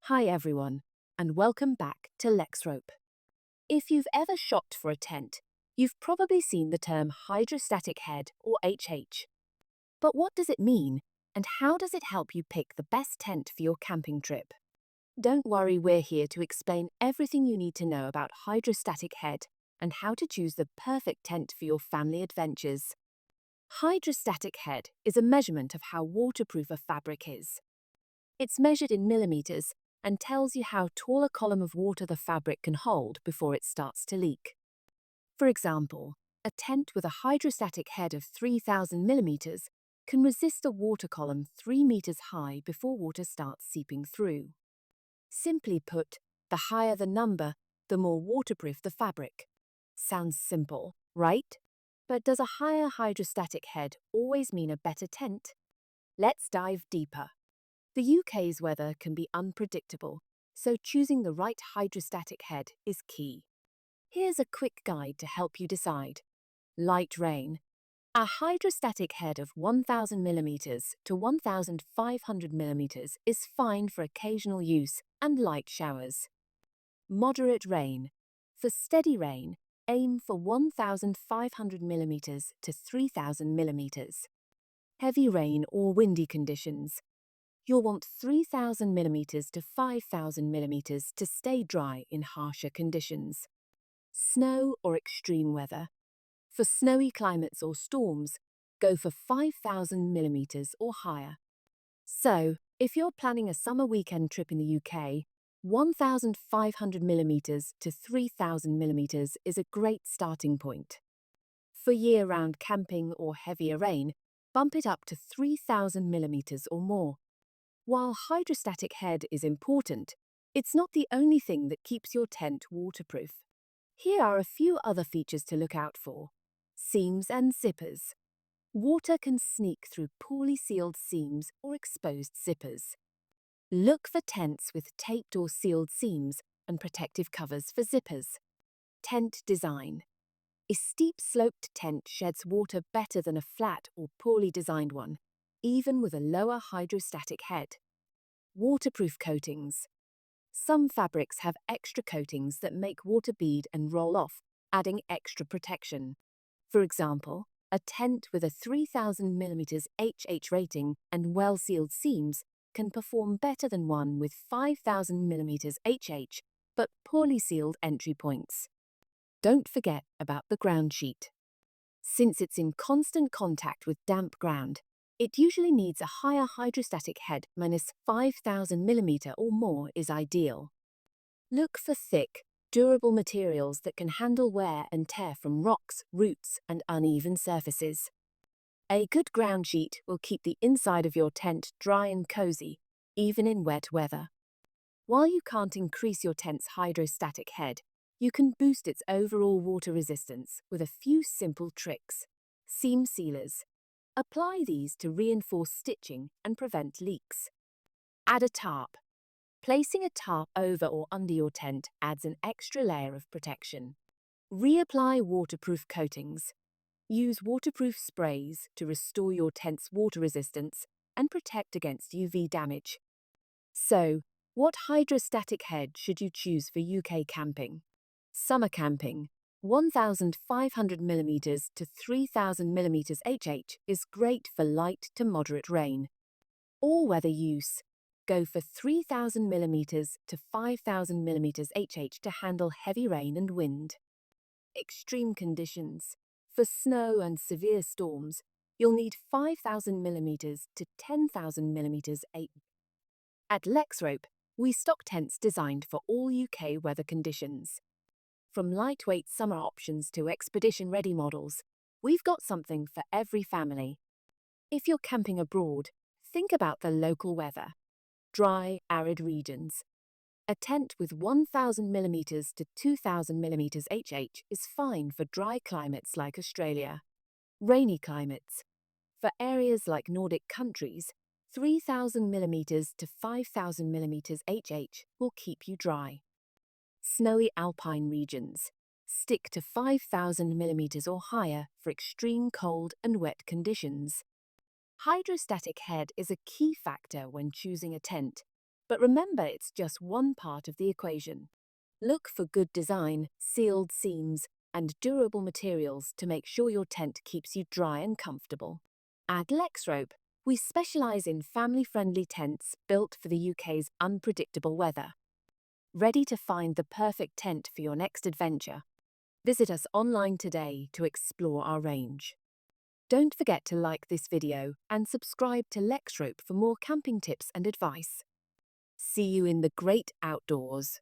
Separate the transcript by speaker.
Speaker 1: Hi everyone, and welcome back to Lexrope. If you've ever shopped for a tent, you've probably seen the term Hydrostatic Head or HH. But what does it mean, and how does it help you pick the best tent for your camping trip? Don't worry, we're here to explain everything you need to know about Hydrostatic Head and how to choose the perfect tent for your family adventures. Hydrostatic Head is a measurement of how waterproof a fabric is. It's measured in millimeters and tells you how tall a column of water the fabric can hold before it starts to leak. For example, a tent with a hydrostatic head of 3,000 millimeters can resist a water column 3 meters high before water starts seeping through. Simply put, the higher the number, the more waterproof the fabric. Sounds simple, right? But does a higher hydrostatic head always mean a better tent? Let's dive deeper. The UK's weather can be unpredictable, so choosing the right hydrostatic head is key. Here's a quick guide to help you decide. Light rain. A hydrostatic head of 1,000 millimeters to 1,500 millimeters is fine for occasional use and light showers. Moderate rain. For steady rain, aim for 1,500 millimeters to 3,000 millimeters. Heavy rain or windy conditions. You'll want 3,000 millimeters to 5,000 millimeters to stay dry in harsher conditions. Snow or extreme weather. For snowy climates or storms, go for 5,000 millimeters or higher. So, if you're planning a summer weekend trip in the UK, 1,500 millimeters to 3,000 millimeters is a great starting point. For year-round camping or heavier rain, bump it up to 3,000 millimeters or more. While hydrostatic head is important, it's not the only thing that keeps your tent waterproof. Here are a few other features to look out for. Seams and zippers. Water can sneak through poorly sealed seams or exposed zippers. Look for tents with taped or sealed seams and protective covers for zippers. Tent design. A steep-sloped tent sheds water better than a flat or poorly designed one, even with a lower hydrostatic head. Waterproof coatings. Some fabrics have extra coatings that make water bead and roll off, adding extra protection. For example, a tent with a 3,000 millimeters HH rating and well-sealed seams can perform better than one with 5,000 millimeters HH but poorly sealed entry points. Don't forget about the ground sheet. Since it's in constant contact with damp ground, it usually needs a higher hydrostatic head minus 5,000 millimeter or more is ideal. Look for thick, durable materials that can handle wear and tear from rocks, roots, and uneven surfaces. A good ground sheet will keep the inside of your tent dry and cozy, even in wet weather. While you can't increase your tent's hydrostatic head, you can boost its overall water resistance with a few simple tricks. Seam sealers. Apply these to reinforce stitching and prevent leaks. Add a tarp. Placing a tarp over or under your tent adds an extra layer of protection. Reapply waterproof coatings. Use waterproof sprays to restore your tent's water resistance and protect against UV damage. So, what hydrostatic head should you choose for UK camping? Summer camping. 1,500 millimeters to 3,000 millimeters HH is great for light to moderate rain. All-weather use. Go for 3,000 millimeters to 5,000 millimeters HH to handle heavy rain and wind. Extreme conditions. For snow and severe storms, you'll need 5,000 millimeters to 10,000 millimeters HH. At Lexrope, we stock tents designed for all UK weather conditions. From lightweight summer options to expedition-ready models, we've got something for every family. If you're camping abroad, think about the local weather. Dry, arid regions. A tent with 1,000 millimeters to 2,000 millimeters HH is fine for dry climates like Australia. Rainy climates. For areas like Nordic countries, 3,000 millimeters to 5,000 millimeters HH will keep you dry. Snowy alpine regions. Stick to 5,000 millimeters or higher for extreme cold and wet conditions. Hydrostatic head is a key factor when choosing a tent, But remember, it's just one part of the equation. Look for good design, sealed seams, and durable materials to make sure your tent keeps you dry and comfortable. At Lexrope, we specialise in family-friendly tents built for the UK's unpredictable weather. Ready to find the perfect tent for your next adventure? Visit us online today to explore our range. Don't forget to like this video and subscribe to Lexrope for more camping tips and advice. See you in the great outdoors.